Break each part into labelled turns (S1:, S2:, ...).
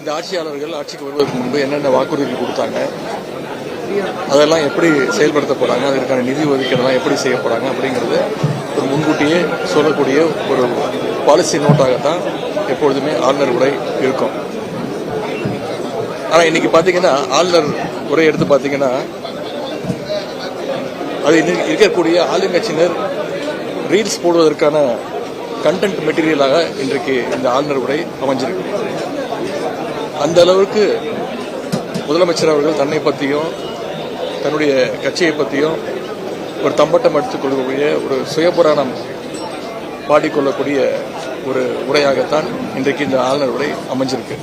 S1: இந்த ஆட்சியாளர்கள் ஆட்சிக்கு வருவதற்கு முன்பு என்னென்ன வாக்குறுதிகள் கொடுத்தாங்க, அதெல்லாம் எப்படி செயல்படுத்த போறாங்க, அதற்கான நிதி ஒதுக்கீடெல்லாம் எப்படி செய்ய போறாங்க அப்படிங்கிறது ஒரு முன்கூட்டியே சொல்லக்கூடிய ஒரு பாலிசி நோட்டாகத்தான் எப்பொழுதுமே ஆளுநர் உரை இருக்கும். ஆனா இன்னைக்கு பாத்தீங்கன்னா ஆளுநர் உரை எடுத்து பாத்தீங்கன்னா அது இருக்கக்கூடிய ஆளுங்கட்சியினர் ரீல்ஸ் போடுவதற்கான கண்டென்ட் மெட்டீரியலாக இன்றைக்கு இந்த ஆளுநர் உரை அமைஞ்சிருக்கு. அந்த அளவுக்கு முதலமைச்சர் அவர்கள் தன்னை பற்றியும் தன்னுடைய கட்சியை பற்றியும் ஒரு தம்பட்டம் எடுத்துக் கொள்ளக்கூடிய ஒரு சுயபுராணம் பாடிக்கொள்ளக்கூடிய ஒரு உரையாகத்தான் இன்றைக்கு இந்த ஆளுநர் உரை அமைஞ்சிருக்கு.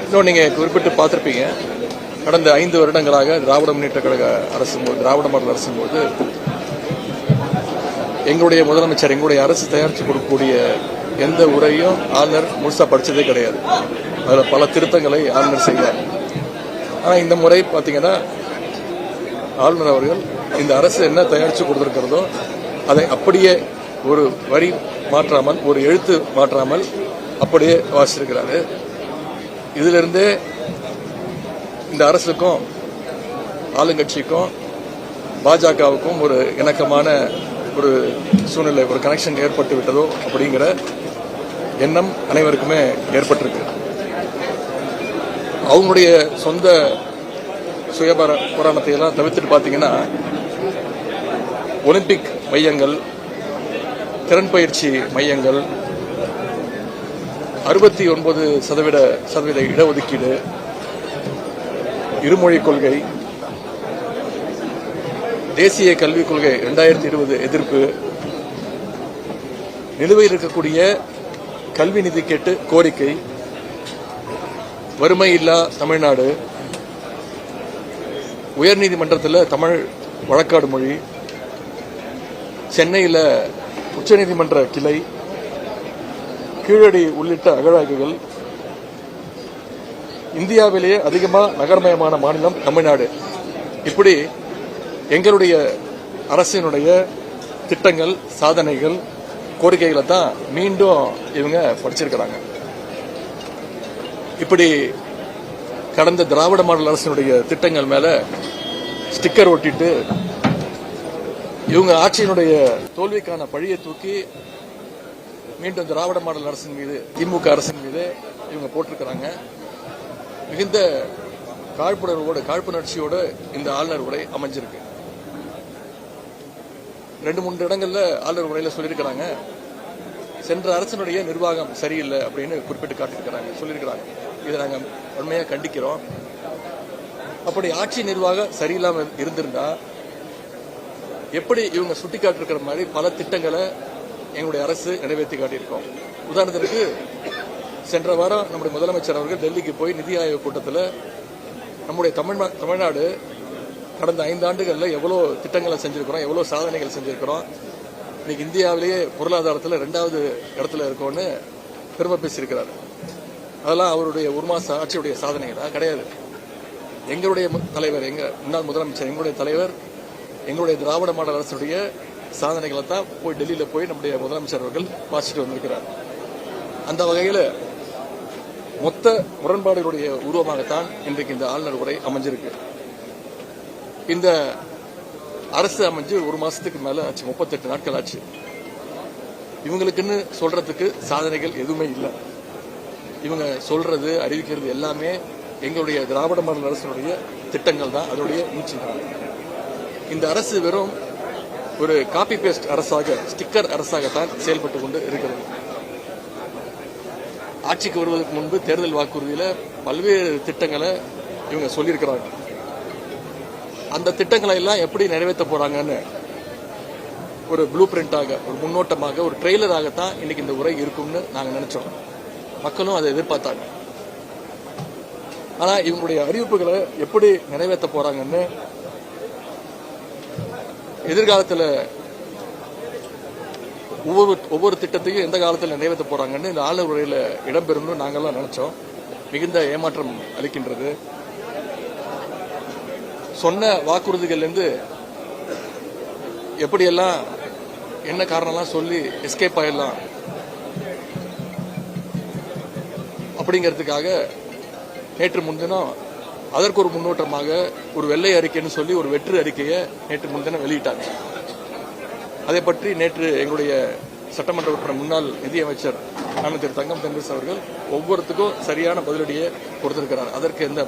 S1: இன்னும் நீங்க குறிப்பிட்டு பார்த்திருப்பீங்க, கடந்த 5 வருடங்களாக திராவிட முன்னேற்ற கழக அரசும் போது, திராவிட மாடல் அரசும் போது எங்களுடைய முதலமைச்சர் எங்களுடைய அரசு தயாரித்து கொடுக்கக்கூடிய எந்த உரையும் ஆளுநர் முழுசா படிச்சதே கிடையாது. அதில் பல திருத்தங்களை ஆளுநர் செய்வார். ஆனால் இந்த முறை பார்த்தீங்கன்னா ஆளுநர் அவர்கள் இந்த அரசு என்ன தயாரித்து கொடுத்திருக்கிறதோ அதை அப்படியே ஒரு வரி மாற்றாமல், ஒரு எழுத்து மாற்றாமல் அப்படியே வாசிச்சிருக்கிறாரு. இதிலிருந்தே இந்த அரசுக்கும் ஆளுங்கட்சிக்கும் பாஜகவுக்கும் ஒரு இணக்கமான ஒரு சூழ்நிலை, ஒரு கனெக்ஷன் ஏற்பட்டு விட்டதோ அப்படிங்கிற எண்ணம் அனைவருக்குமே ஏற்பட்டிருக்கு. அவங்களுடைய சொந்த சுயபுராணத்தை எல்லாம் தவிர்த்துட்டு பார்த்தீங்கன்னா ஒலிம்பிக் மையங்கள், திறன் பயிற்சி மையங்கள், 69% இடஒதுக்கீடு, இருமொழி கொள்கை, தேசிய கல்விக் கொள்கை 2020 எதிர்ப்பு, நிலுவையில் இருக்கக்கூடிய கல்வி நிதி கேட்டு கோரிக்கை, வறுமை இல்லா தமிழ்நாடு, உயர்நீதிமன்றத்தில் தமிழ் வழக்காடு மொழி, சென்னையில் உச்சநீதிமன்ற கிளை, கீழடி உள்ளிட்ட அகழாய்வுகள், இந்தியாவிலேயே அதிகமாக நகர்மயமான மாநிலம் தமிழ்நாடு. இப்படி எங்களுடைய அரசினுடைய திட்டங்கள், சாதனைகள், கோரிக்கைகளை தான் மீண்டும் இவங்க படிச்சிருக்கிறாங்க. இப்படி கடந்த திராவிட மாடல் அரசினுடைய திட்டங்கள் மேல ஸ்டிக்கர் ஒட்டிட்டு இவங்க ஆட்சியினுடைய தோல்விக்கான பழியை தூக்கி மீண்டும் திராவிட மாடல் அரசின் மீது, திமுக அரசின் மீது இவங்க போட்டிருக்கிறாங்க. மிகுந்த காழ்ப்புணர்ச்சியோடு இந்த ஆளுநர் உரை அமைஞ்சிருக்கு. 2-3 இடங்கள்ல ஆளுநர் உரையில சொல்லியிருக்கிறாங்க, சென்ற அரசினுடைய நிர்வாகம் சரியில்லை அப்படின்னு குறிப்பிட்டு காட்டியிருக்கிறாங்க, சொல்லியிருக்கிறாங்க. இதை நாங்கள் உண்மையாக கண்டிக்கிறோம். அப்படி ஆட்சி நிர்வாகம் சரியில்லாமல் இருந்திருந்தா எப்படி இவங்க சுட்டிக்காட்டிருக்கிற மாதிரி பல திட்டங்களை எங்களுடைய அரசு நிறைவேற்றி காட்டியிருக்கோம். உதாரணத்திற்கு சென்ற வாரம் நம்முடைய முதலமைச்சர் அவர்கள் டெல்லிக்கு போய் நிதி ஆயோக் கூட்டத்தில் நம்முடைய தமிழ்நாடு கடந்த 5 ஆண்டுகளில் எவ்வளோ திட்டங்களை செஞ்சிருக்கிறோம், எவ்வளோ சாதனைகள் செஞ்சிருக்கிறோம், இன்னைக்கு இந்தியாவிலேயே பொருளாதாரத்தில் 2வது இடத்துல இருக்கோன்னு பெருமை பேசியிருக்கிறார். அதெல்லாம் அவருடைய ஒரு மாச ஆட்சியுடைய சாதனைகளா? கிடையாது. எங்களுடைய தலைவர், எங்க முன்னாள் முதலமைச்சர், எங்களுடைய தலைவர், எங்களுடைய திராவிட மாடல் அரசுடைய சாதனைகளை தான் போய் டெல்லியில் போய் நம்முடைய முதலமைச்சர் அவர்கள் வாசிட்டு வந்திருக்கிறார். அந்த வகையில் மொத்த முரண்பாடுகளுடைய உருவமாகத்தான் இன்றைக்கு இந்த ஆளுநர் உரை அமைஞ்சிருக்கு. இந்த அரசு அமைஞ்சு ஒரு மாசத்துக்கு மேல ஆச்சு, 38 நாட்கள் ஆச்சு. இவங்களுக்குன்னு சொல்றதுக்கு சாதனைகள் எதுவுமே இல்லை. இவங்க சொல்றது, அறிவிக்கிறது எல்லாமே எங்களுடைய திராவிட மாடல் அரசுடைய திட்டங்கள் தான், அதனுடைய நீட்சிகள். இந்த அரசு வெறும் ஒரு காப்பி பேஸ்ட் அரசாக, ஸ்டிக்கர் அரசாகத்தான் செயல்பட்டு கொண்டு இருக்கிறது. ஆட்சிக்கு வருவதற்கு முன்பு தேர்தல் வாக்குறுதியில பல்வேறு திட்டங்களை இவங்க சொல்லியிருக்கிறாங்க. அந்த திட்டங்களை எல்லாம் எப்படி நிறைவேற்ற போறாங்கன்னு ஒரு ப்ளூ பிரிண்டாக, ஒரு முன்னோட்டமாக, ஒரு ட்ரெய்லராகத்தான் இன்னைக்கு இந்த உரை இருக்கும்னு நாங்க நினைச்சோம். மக்களும் அதை எதிர்பார்த்தாங்க. ஆனா இவங்களுடைய அறிவிப்புகளை எப்படி நிறைவேற்ற போறாங்கன்னு, எதிர்காலத்தில் ஒவ்வொரு திட்டத்தையும் எந்த காலத்தில் நிறைவேற்ற போறாங்கன்னு இந்த ஆளுநர் உரையில இடம்பெறும்னு நாங்கெல்லாம் நினைச்சோம். மிகுந்த ஏமாற்றம் அளிக்கின்றது. சொன்ன வாக்குறுதிகள்லேருந்து எப்படியெல்லாம் என்ன காரணம்லாம் சொல்லி எஸ்கேப் ஆயிடலாம், அப்படிங்கிறதுக்காக நேற்று முன்தினம் அதற்கு ஒரு முன்னோட்டமாக ஒரு வெள்ளை அறிக்கைன்னு சொல்லி ஒரு வெற்று அறிக்கையை நேற்று முன்தினம் வெளியிட்டாங்க. அதை பற்றி நேற்று எங்களுடைய சட்டமன்ற உறுப்பினர் முன்னாள் நிதியமைச்சர் அண்ணன் திரு தங்கம் தென்னரசு அவர்கள் ஒவ்வொருத்துக்கும் சரியான பதிலடியை கொடுத்திருக்கிறார். அதற்கு எந்த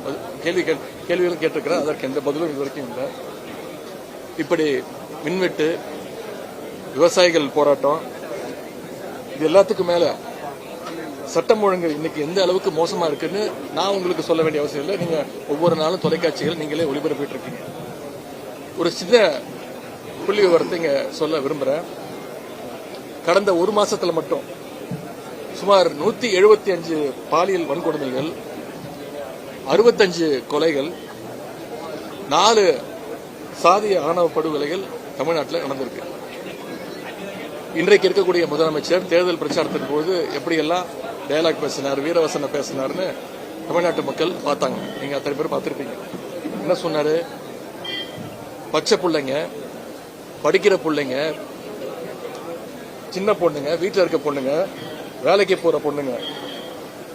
S1: கேள்விகளும் கேட்டிருக்கிறார். அதற்கு எந்த பதிலும் இதுவரைக்கும் இல்லை. இப்படி மின்வெட்டு, விவசாயிகள் போராட்டம், இது எல்லாத்துக்கும் மேல சட்டம் ஒழுங்கு இன்னைக்கு எந்த அளவுக்கு மோசமா இருக்குன்னு நான் உங்களுக்கு சொல்ல வேண்டிய அவசியம் இல்லை. நீங்க ஒவ்வொரு நாளும் தொலைக்காட்சிகள் நீங்களே ஒளிபரப்பிட்டு இருக்கீங்க. ஒரு சின்ன புள்ளி விவரத்தை இங்க சொல்ல விரும்புறேன். கடந்த ஒரு மாசத்துல மட்டும் சுமார் 175 பாலியல் வன்கொடுமைகள், 65 கொலைகள், 4 சாதிய ஆணவ படுகொலைகள் தமிழ்நாட்டில் நடந்திருக்கு. இன்றைக்கு இருக்கக்கூடிய முதலமைச்சர் தேர்தல் பிரச்சாரத்தின் போது எப்படியெல்லாம் டயலாக் பேசினார், வீரவசனம் பேசினார்னு தமிழ்நாட்டு மக்கள் பார்த்தாங்க. நீங்க அத்தனை பேர் பார்த்திருப்பீங்க. என்ன சொன்னாரு? பச்சை பிள்ளைங்க, படிக்கிற பிள்ளைங்க, சின்ன பொண்ணுங்க, வீட்டில் இருக்க பொண்ணுங்க, வேலைக்கு போற பொண்ணுங்க,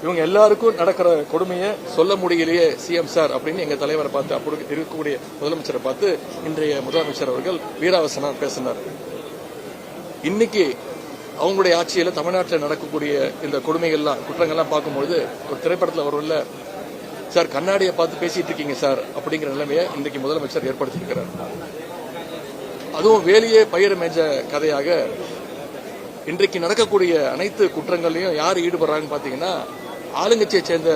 S1: இவங்க எல்லாருக்கும் நடக்கிற கொடுமையை சொல்ல முடியலையே சிஎம் சார் அப்படின்னு எங்க தலைவரை பார்த்து, அப்படி இருக்கக்கூடிய முதலமைச்சரை பார்த்து இன்றைய முதலமைச்சர் அவர்கள் வீராவசனம் பேசினார். இன்னைக்கு அவங்களுடைய ஆட்சியில தமிழ்நாட்டில் நடக்கக்கூடிய இந்த கொடுமைகள்லாம், குற்றங்கள்லாம் பார்க்கும்போது ஒரு திரைப்படத்தில் வரும்ல சார், கண்ணாடியை பார்த்து பேசிட்டு இருக்கீங்க சார் அப்படிங்கிற நிலைமையை இன்றைக்கு முதலமைச்சர் ஏற்படுத்தியிருக்கிறார். அதுவும் வேலையே பயிர் மேஞ்ச கதையாக இன்றைக்கு நடக்கக்கூடிய அனைத்து குற்றங்களையும் யார் ஈடுபடுறாங்கன்னு பாத்தீங்கன்னா, ஆளுங்கட்சியை சேர்ந்த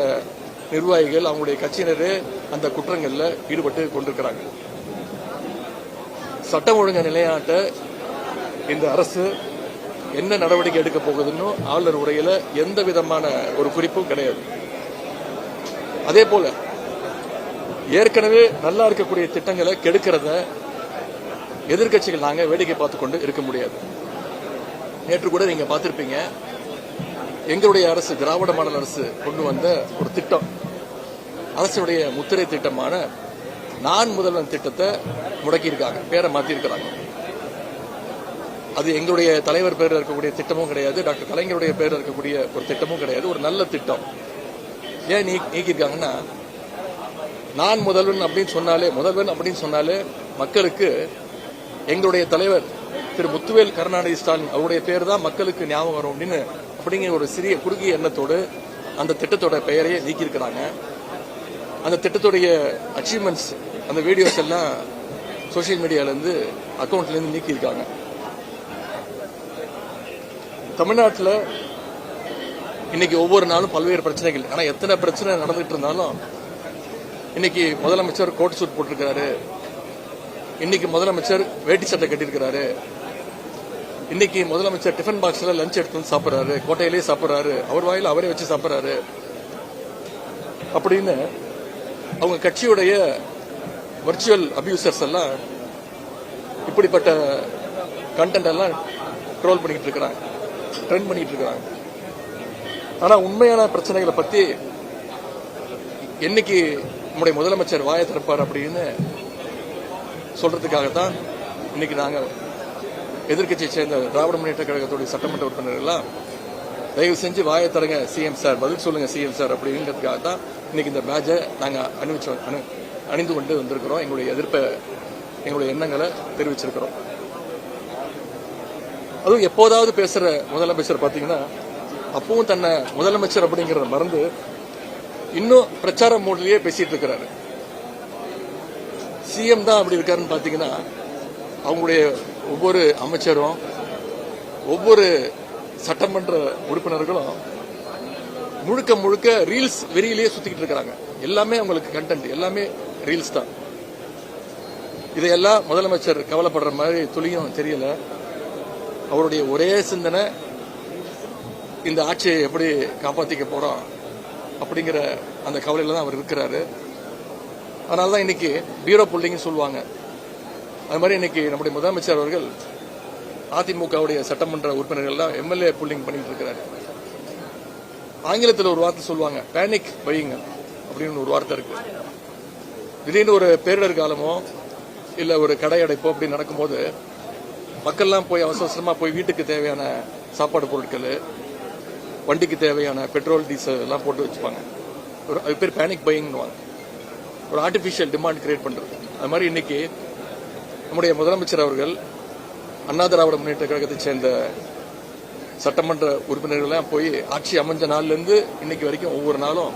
S1: நிர்வாகிகள், அவங்களுடைய கட்சியினரே அந்த குற்றங்கள்ல ஈடுபட்டு கொண்டிருக்கிறாங்க. சட்டம் ஒழுங்கு நிலையாட்ட இந்த அரசு என்ன நடவடிக்கை எடுக்க போகுதுன்னு ஆளுநர் உரையில எந்த விதமான ஒரு குறிப்பும் கிடையாது. அதே போல ஏற்கனவே நல்லா இருக்கக்கூடிய திட்டங்களை கெடுக்கிறத எதிர்கட்சிகள் நாங்க வேடிக்கை பார்த்துக் கொண்டு இருக்க முடியாது. நேற்று கூட நீங்க பார்த்திருப்பீங்க, எங்களுடைய அரசு, திராவிட மாடல் அரசு கொண்டு வந்த ஒரு திட்டம், அரசுடைய முத்திரை திட்டமான நான் முதல்வன் திட்டத்தை முடக்கியிருக்காங்க, பேரை மாத்திருக்கிறாங்க. அது எங்களுடைய தலைவர் பேரில் இருக்கக்கூடிய திட்டமும் கிடையாது, டாக்டர் கலைஞருடைய பேரில் இருக்கக்கூடிய ஒரு திட்டமும் கிடையாது. ஒரு நல்ல திட்டம். ஏன் நீக்கியிருக்காங்கன்னா, நான் முதல்வன் அப்படின்னு சொன்னாலே மக்களுக்கு எங்களுடைய தலைவர் திரு முத்துவேல் கருணாநிதி ஸ்டாலின் அவருடைய பேர் தான் மக்களுக்கு ஞாபகம் வரும் அப்படிங்கிற ஒரு சிறிய குறுகிய எண்ணத்தோடு அந்த திட்டத்தோட பெயரையே நீக்கியிருக்கிறாங்க. அந்த திட்டத்துடைய அச்சீவ்மெண்ட்ஸ், அந்த வீடியோஸ் எல்லாம் சோசியல் மீடியால இருந்து, அக்கௌண்ட்ல இருந்து நீக்கியிருக்காங்க. தமிழ்நாட்டில் இன்னைக்கு ஒவ்வொரு நாளும் பல்வேறு பிரச்சனைகள். ஆனா எத்தனை பிரச்சனை நடந்துட்டு இருந்தாலும் இன்னைக்கு முதலமைச்சர் கோட் சூட் போட்டிருக்கிறாரு, இன்னைக்கு முதலமைச்சர் வேட்டி சட்டை கட்டியிருக்கிறாரு, இன்னைக்கு முதலமைச்சர் டிஃபன் பாக்ஸ்ல லஞ்ச் எடுத்து வந்து சாப்பிடுறாரு, கோட்டையிலேயே சாப்பிடுறாரு, அவர் வாயில அவரே வச்சு சாப்பிடுறாரு அப்படின்னு அவங்க கட்சியுடைய வர்ச்சுவல் அபியூசர்ஸ் எல்லாம் இப்படிப்பட்ட கண்டென்ட் எல்லாம் ட்ரோல் பண்ணிட்டு இருக்கிறாங்க, ட்ரெண்ட் பண்ணிட்டு இருக்கிறாங்க. ஆனா உண்மையான பிரச்சனைகளை பத்தி என்னைக்கு நம்முடைய முதலமைச்சர் வாயை திறப்பார் அப்படின்னு சொல்றதுக்காகத்தான் இன்னைக்கு நாங்க எதிர்கட்சியை சேர்ந்த திராவிட முன்னேற்ற கழகத்துடைய சட்டமன்ற உறுப்பினர்கள் தயவு செஞ்சு வாயை தரங்க சிஎம் சார், பதில் சொல்லுங்க சிஎம் சார் அப்படிங்கிறதுக்காக தான் இன்னைக்கு இந்த பேட்சை நாங்க அணிந்து கொண்டு வந்திருக்கிறோம். எங்களுடைய எதிர்ப்பை, எங்களுடைய எண்ணங்களை தெரிவிச்சிருக்கிறோம். அதுவும் எப்போதாவது பேசுற முதலமைச்சர் பாத்தீங்கன்னா, அப்பவும் தன்னை முதலமைச்சர் அப்படிங்கறத மறந்து இன்னும் பிரச்சார மோட்லயே பேசிட்டு இருக்கிறாரு. சிஎம் தான் அப்படி இருக்காருன்னு பாத்தீங்கன்னா, அவங்களுடைய ஒவ்வொரு அமைச்சரும், ஒவ்வொரு சட்டமன்ற உறுப்பினர்களும் முழுக்க முழுக்க ரீல்ஸ் வெறியிலேயே சுத்திக்கிட்டு இருக்கிறாங்க. எல்லாமே அவங்களுக்கு கண்டென்ட், எல்லாமே ரீல்ஸ் தான். இதையெல்லாம் முதலமைச்சர் கவலைப்படுற மாதிரி துளியும் தெரியல. அவருடைய ஒரே சிந்தனை இந்த ஆட்சியை எப்படி காப்பாற்றிக்க போறோம் அப்படிங்கிற அந்த கவலையில தான் அவர் இருக்கிறாரு. அதனாலதான் இன்னைக்கு பீரோ புல்லிங்னு சொல்லுவாங்க. அது மாதிரி இன்னைக்கு நம்முடைய முதலமைச்சர் அவர்கள் அதிமுகவுடைய சட்டமன்ற உறுப்பினர்கள் எம்எல்ஏ புல்லிங் பண்ணிட்டு இருக்கிறாரு. ஆங்கிலத்தில் ஒரு வார்த்தை சொல்லுவாங்க, பேனிக் பையிங் அப்படின்னு ஒரு வார்த்தை இருக்கு. திடீர்னு ஒரு பேரிடர் காலமோ இல்ல ஒரு கடை அடைப்போ அப்படி நடக்கும்போது மக்கள்லாம் போய் அவசர அவசரமா போய் வீட்டுக்கு தேவையான சாப்பாடு பொருட்கள் வண்டிக்கு தேவையான பெட்ரோல் டீசல் எல்லாம் போட்டு வச்சுப்பாங்க. அது பேர் பேனிக் பையிங்னுவாங்க. ஒரு ஆர்டிபிஷியல் டிமாண்ட் கிரியேட் பண்றது. அது மாதிரி இன்னைக்கு நம்முடைய முதலமைச்சர் அவர்கள் அண்ணா திராவிட முன்னேற்ற கழகத்தை சேர்ந்த சட்டமன்ற உறுப்பினர்கள்லாம் போய் ஆட்சி அமைஞ்ச நாள்ல இருந்து இன்னைக்கு வரைக்கும் ஒவ்வொரு நாளும்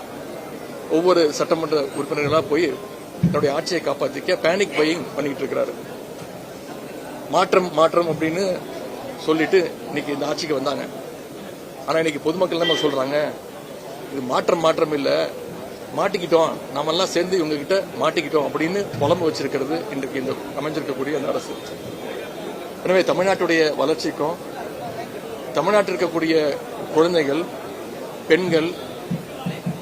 S1: ஒவ்வொரு சட்டமன்ற உறுப்பினர்களா போய் தன்னுடைய ஆட்சியை காப்பாற்றிக்க பேனிக் பையிங் பண்ணிட்டு இருக்கிறாரு. மாற்றம் மாற்றம் அப்படின்னு சொல்லிட்டு இன்னைக்கு இந்த ஆட்சிக்கு வந்தாங்க. ஆனா இன்னைக்கு பொதுமக்கள் நம்ம சொல்றாங்க, இது மாற்றம் மாற்றம் இல்ல, மாட்டிக்கிட்டோம், நாம எல்லாம் சேர்ந்து இவங்க கிட்ட மாட்டிக்கிட்டோம் அப்படின்னு புலம்பு வச்சிருக்கிறது இன்றைக்கு இந்த அமைஞ்சிருக்கக்கூடிய அந்த அரசு. எனவே தமிழ்நாட்டுடைய வளர்ச்சிக்கும் தமிழ்நாட்டில் இருக்கக்கூடிய குழந்தைகள், பெண்கள்,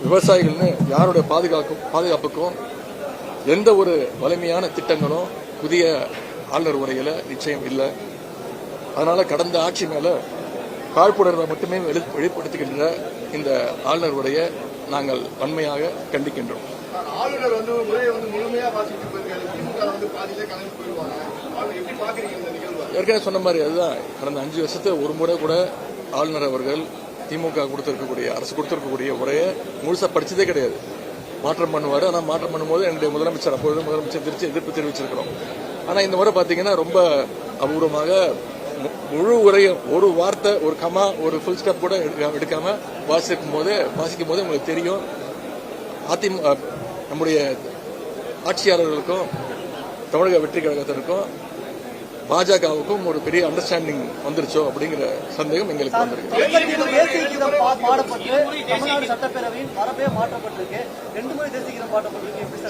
S1: விவசாயிகள்னு யாருடைய பாதுகாப்புக்கும் எந்த ஒரு வலிமையான திட்டங்களும் புதிய ஆளுநர் உரையில நிச்சயம் இல்லை. அதனால கடந்த ஆட்சி மேல காழ்ப்புணர்வை மட்டுமே வெளிப்படுத்துகின்ற இந்த ஆளுநர் உரையை நாங்கள் வன்மையாக கண்டிக்கின்றோம்.
S2: ஆளுநர் உரையை முழுமையா வாசித்து திமுக பாதியிலே கலந்து போயிடுவாங்க. எப்படி பாக்குறீங்க இந்த நிகழ்வு?
S1: ஏற்கனவே சொன்ன மாதிரி அதுதான், கடந்த 5 வருஷத்துல ஒரு முறை கூட ஆளுநர் அவர்கள் திமுக கொடுத்திருக்கக்கூடிய அரசு கொடுத்திருக்கக்கூடிய உரையை முழுசா படிச்சதே கிடையாது. மாற்றம் பண்ணுவாரு. ஆனா மாற்றம் பண்ணும்போது என்னுடைய முதலமைச்சர் அப்பொழுது முதலமைச்சர் திருச்சி எதிர்ப்பு தெரிவிச்சிருக்கிறோம். ஆனா இந்த முறை பாத்தீங்கன்னா ரொம்ப அபூர்வமாக முழு உரையும் ஒரு வார்த்தை, ஒரு கமா, ஒரு ஃபுல் ஸ்டாப் கூட எடுக்காம வாசிக்கும் போது உங்களுக்கு தெரியும் நம்முடைய ஆட்சியாளர்களுக்கும் தமிழக வெற்றி கழகத்திற்கும் பாஜகவுக்கும் ஒரு பெரிய அண்டர்ஸ்டாண்டிங் வந்துருச்சோ அப்படிங்கிற சந்தேகம் எங்களுக்கு வந்திருக்கு.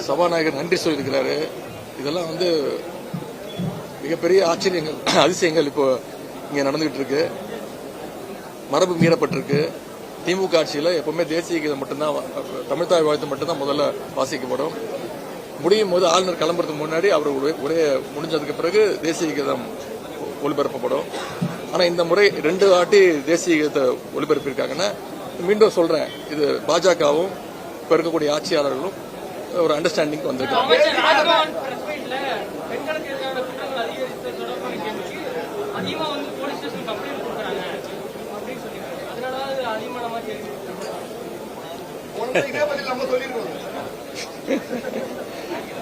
S1: சபாநாயகர் நன்றி சொல்லியிருக்கிறாரு. இதெல்லாம் மிகப்பெரிய ஆச்சரியங்கள், அதிசயங்கள் இப்போ இங்க நடந்துகிட்டு இருக்கு. மரபு மீறப்பட்டிருக்கு. திமுக ஆட்சியில எப்பவுமே தேசிய கீதம் மட்டும்தான், தமிழ்தாய் வாழ்த்து மட்டும்தான் முதல்ல வாசிக்கப்படும். முடியும் போது ஆளுநர் கிளம்புறதுக்கு முன்னாடி அவர் உரையை முடிஞ்சதுக்கு பிறகு தேசிய கீதம் ஒளிபரப்பப்படும். ஆனா இந்த முறை 2 வாட்டி தேசிய கீதத்தை ஒளிபரப்பியிருக்காங்கன்னா, மீண்டும் சொல்றேன், இது பாஜகவும் இப்ப இருக்கக்கூடிய ஆட்சியாளர்களும் ஒரு அண்டர்ஸ்டாண்டிங் வந்திருக்காங்க.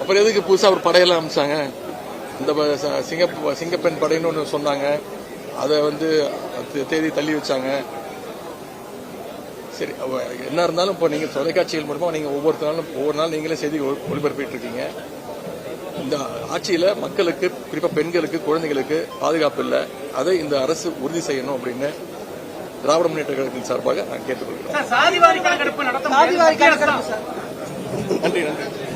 S1: அப்புறம் எதுக்கு புதுசா ஒரு படையெல்லாம் அமைச்சாங்க? இந்த சிங்கப்பெண் படைன்னு ஒன்று சொன்னாங்க, அதை தேதி தள்ளி வச்சாங்க. சரி, என்ன இருந்தாலும் இப்போ நீங்க தொலைக்காட்சிகள் மூலமா நீங்க ஒவ்வொரு நாள் நீங்களே செய்தி ஒளிபரப்பிட்டு இருக்கீங்க. இந்த ஆட்சியில மக்களுக்கு, குறிப்பா பெண்களுக்கு, குழந்தைகளுக்கு பாதுகாப்பு இல்லை. அதை இந்த அரசு உறுதி செய்யணும் அப்படின்னு திராவிட முன்னேற்ற கழகத்தின் சார்பாக நான் கேட்டுக்கொள்கிறேன்.